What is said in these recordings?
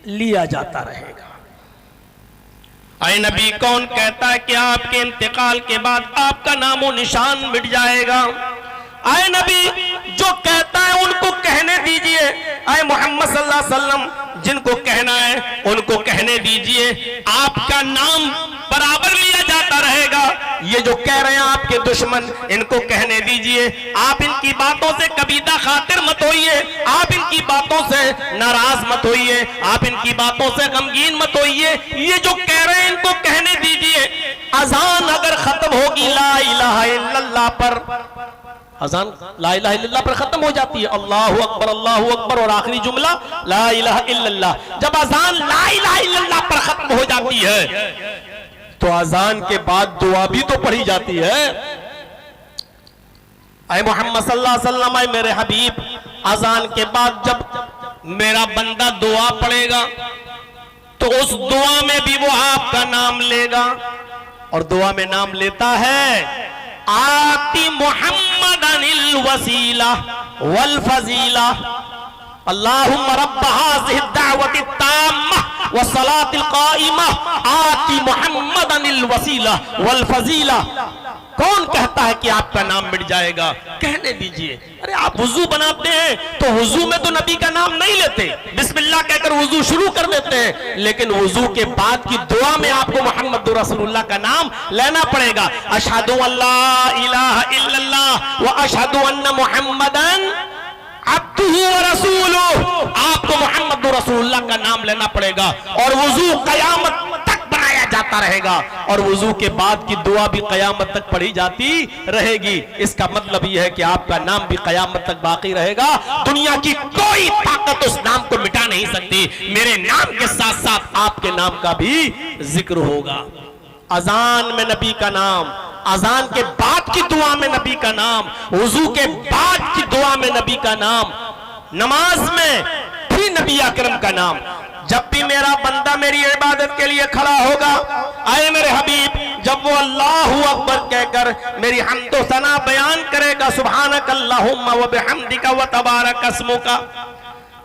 लिया जाता रहेगा। ऐ नबी, कौन कहता है कि आपके इंतकाल के बाद आपका नामो निशान मिट जाएगा? ऐ नबी, जो कहता है उनको कहने दीजिए। ऐ मोहम्मद सल्लल्लाहु अलैहि वसल्लम, जिनको कहना है उनको कहने दीजिए, आपका नाम बराबर लिया जाता रहेगा। ये जो कह रहे हैं आपके दुश्मन, इनको कहने दीजिए, आप इनकी बातों से कबीदा खातिर मत होइए, आप इनकी बातों से नाराज मत होइए, आप इनकी बातों से गमगीन मत होइए। ये जो कह रहे हैं इनको कहने दीजिए। अजान अगर खत्म होगी ला इलाहा इल्लल्लाह पर, अजान ला इलाहा इल्लल्लाह पर खत्म हो जाती है, अल्लाहु अकबर और आखिरी जुमला ला इलाहा इल्लल्लाह। जब अजान ला इलाहा इल्लल्लाह पर खत्म हो जाती है तो अजान के बाद दुआ भी तो पढ़ी जाती है। ऐ मोहम्मद सल्लल्लाहु अलैहि वसल्लम, ऐ मेरे हबीब, अजान के बाद जब मेरा बंदा दुआ पढ़ेगा तो उस दुआ में भी वो आपका नाम लेगा, और दुआ में नाम लेता है आती मुहम्मदनिल वसीला वल फजीला, अल्लाहुम्मा रब्ब हाज़िहि दावति ताम्मा व सलातिल काइमा आती मुहम्मदनिल वसीला वल फजीला। कौन कहता है कि आपका नाम मिट जाएगा? कहने दीजिए। अरे आप वुजू बनाते हैं तो वुजू में तो नबी का नाम नहीं लेते, बिस्मिल्लाह कहकर वुजू शुरू कर देते हैं, लेकिन वुजू के बाद की दुआ में आपको मोहम्मद रसूलुल्लाह का नाम लेना पड़ेगा। अशहदु अल्ला इलाहा इल्लल्लाह व अशहदु अन्ना मुहम्मदन अब्दुहु व रसूलुहु, आपको मोहम्मद रसूलुल्लाह का नाम लेना पड़ेगा, और वुजू कयामत तक बनाया जाता रहेगा, और वुजू के बाद की दुआ भी कयामत तक पढ़ी जाती रहेगी। इसका मतलब यह है कि आपका नाम भी कयामत तक बाकी रहेगा। दुनिया की कोई ताकत उस नाम को मिटा नहीं सकती। मेरे नाम के साथ साथ आपके नाम का भी जिक्र होगा। अजान में नबी का नाम, अजान के बाद की दुआ में नबी का नाम, वुजू के बाद की दुआ में नबी का नाम, नमाज में भी नबी अकरम का नाम। जब भी मेरा बंदा मेरी इबादत के लिए खड़ा होगा, आए मेरे हबीब, जब वो अल्लाहु अकबर कहकर मेरी हम्दो सना बयान करेगा, सुभानक अल्लाहुम्मा व बिहम्दिका व तबारक अस्मुका,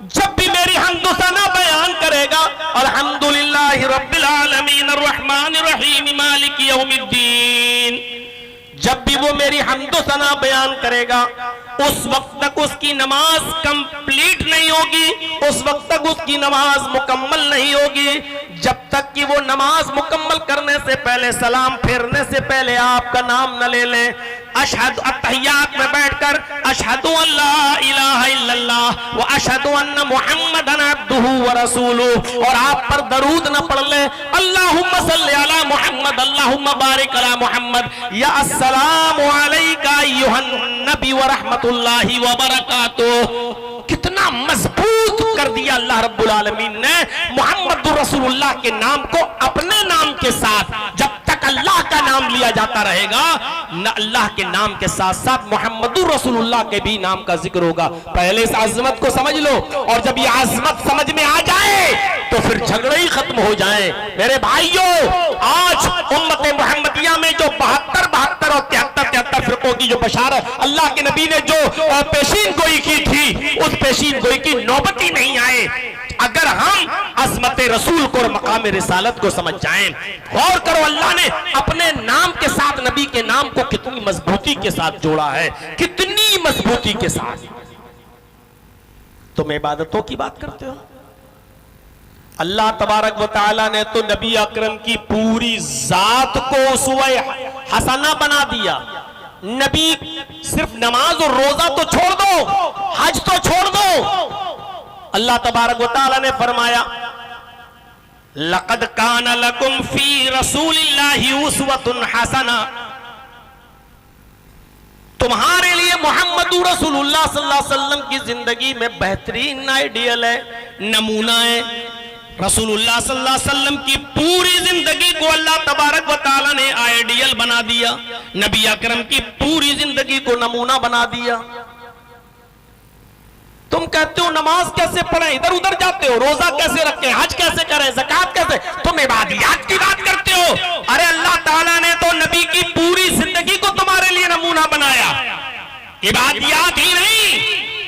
जब भी मेरी हम्दो सना बयान करेगा, अल्हम्दुलिल्लाहि रब्बिल आलमीन अर्रहमानिर रहीम मालिकी यौमिद्दीन, जब भी वो मेरी हम्दो सना बयान करेगा, उस वक्त तक उसकी नमाज कंप्लीट नहीं होगी, उस वक्त तक उसकी नमाज मुकम्मल नहीं होगी, जब तक कि वो नमाज मुकम्मल करने से पहले, सलाम फेरने से पहले आपका नाम न ले ले। अशहदु, अत्तहियात में बैठकर अशहदु अल्ला इलाहा इल्लल्लाह व अशहदु अन्ना मुहम्मदन अब्दुहु व रसूलुहु, और आप पर दरूद न पढ़ ले, अल्लाहुम्मा सल्ली अला मुहम्मद अल्लाहुम्मा बारिक अला मुहम्मद, या अस्सलामु अलैका अय्युहन नबी व रहमतुल्लाहि व बरकातुहू। कितना मजबूत कर दिया अल्लाह रब्बुल आलमीन ने मोहम्मद रसूलुल्लाह के नाम को अपने नाम के साथ। जब तक अल्लाह का नाम लिया जाता रहेगा, न अल्लाह के नाम के साथ साथ मोहम्मद रसूलुल्लाह के भी नाम का जिक्र होगा। पहले इस आजमत को समझ लो, और जब ये आजमत समझ में आ जाए तो फिर झगड़े ही खत्म हो जाए। मेरे भाइयों, आज उम्मत मोहम्मदिया में जो 72 और 73 फिरकों की जो बशारत अल्लाह के नबी ने जो पेशीन गोई की थी, उस पेशीन गोई की नौबत ही नहीं आए। अगर हम अज़मत रसूल को और मकाम रिसालत को समझ जाएं, गौर करो, अल्लाह ने अपने नाम के साथ नबी के नाम को कितनी मजबूती के साथ जोड़ा है, कितनी मजबूती के साथ। तुम इबादतों की बात करते हो, अल्लाह तबारक व तआला ने तो नबी अकरम की पूरी जात को उसवा हसना बना दिया। नबी सिर्फ नमाज और रोजा तो छोड़ दो, हज तो छोड़ दो, अल्लाह तबारक व तआला ने फरमाया, लक़द कान लकुम फी रसूलिल्लाहि उस्वतुन हसना, तुम्हारे लिए मोहम्मद रसूलुल्लाह सल्लल्लाहु अलैहि वसल्लम की जिंदगी में बेहतरीन आइडियल है, नमूना है। रसूलुल्लाह सल्लल्लाहु अलैहि वसल्लम की पूरी जिंदगी को अल्लाह तबारक व तआला ने आइडियल बना दिया, नबी अकरम की पूरी जिंदगी को नमूना बना दिया। तुम कहते हो नमाज कैसे पढ़ें, इधर उधर जाते हो, रोजा कैसे रखें, हज कैसे करें, ज़कात कैसे, तुम इबादियात की बात करते हो। अरे अल्लाह ताला ने तो नबी की पूरी जिंदगी को तुम्हारे लिए नमूना बनाया। इबादियात ही नहीं,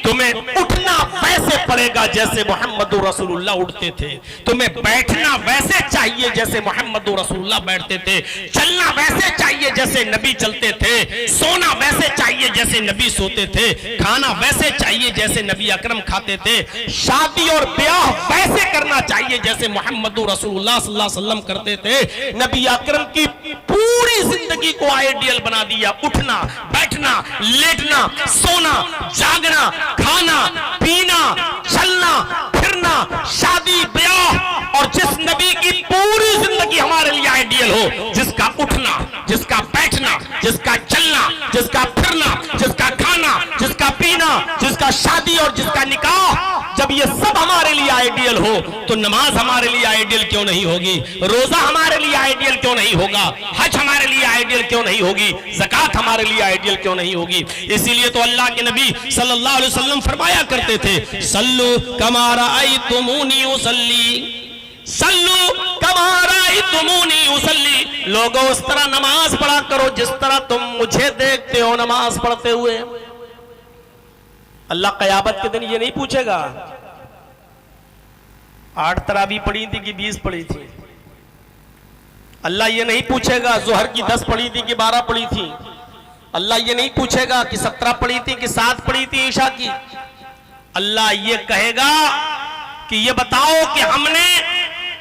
तुम्हें उठना, वैसे पड़ेगा जैसे मोहम्मद रसूलुल्लाह उठते थे, तुम्हें बैठना वैसे चाहिए जैसे मोहम्मद रसूलुल्लाह बैठते थे, चलना वैसे चाहिए जैसे नबी चलते थे, सोना वैसे चाहिए जैसे नबी सोते थे, खाना वैसे चाहिए जैसे नबी अकरम खाते थे, शादी और ब्याह वैसे करना चाहिए जैसे मोहम्मद रसूलुल्लाह सल्लल्लाहु अलैहि वसल्लम करते थे। नबी अकरम की पूरी जिंदगी को आइडियल बना दिया। उठना, बैठना, लेटना, सोना, जागना, खाना, पीना, चलना, फिरना, शादी, ब्याह, और जिस नबी की पूरी जिंदगी हमारे लिए आइडियल हो, जिसका उठना, जिसका बैठना, जिसका चलना, जिसका फिरना, जिसका खाना, जिसका पीना, जिसका शादी और जिसका निकाह, जब ये सब हमारे लिए आइडियल हो तो नमाज हमारे लिए आइडियल क्यों नहीं होगी? रोजा हमारे लिए आइडियल क्यों नहीं होगा? हज हमारे लिए आइडियल क्यों नहीं होगी? ज़कात हमारे लिए आइडियल क्यों नहीं होगी? इसीलिए तो अल्लाह के नबी सल्लल्लाहु अलैहि वसल्लम फरमाया करते थे, सल्लु कमा रअयतुमूनी उसल्ली, सल्लु कमा रअयतुमूनी उसल्ली, लोगों उस तरह नमाज पढ़ा करो जिस तरह तुम मुझे देखते हो नमाज पढ़ते हुए। अल्लाह क़यामत के दिन ये नहीं पूछेगा 8 तरावी पढ़ी थी कि 20 पढ़ी थी। अल्लाह ये नहीं पूछेगा ज़ोहर की 10 पढ़ी थी कि 12 पढ़ी थी। अल्लाह ये नहीं पूछेगा कि 17 पढ़ी थी कि 7 पढ़ी थी ईशा की। अल्लाह ये कहेगा कि ये बताओ कि हमने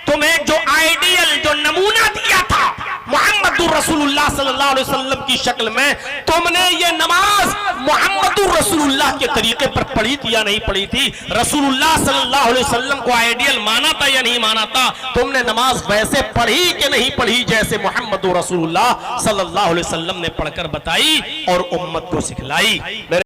तुम्हें जो आइडियल, जो नमूना दिया था मोहम्मद रसूलुल्लाह सल्लल्लाहु अलैहि वसल्लम की शक्ल में, तुमने ये नमाज मोहम्मद रसूलुल्लाह के तरीके पर पढ़ी थी या नहीं पढ़ी थी? रसूलुल्लाह सल्लल्लाहु अलैहि वसल्लम को आइडियल माना था या नहीं माना था? तुमने नमाज वैसे पढ़ी कि नहीं पढ़ी जैसे मोहम्मद रसूलुल्लाह सल्लल्लाहु अलैहि वसल्लम ने पढ़कर बताई और उम्मत को सिखलाई?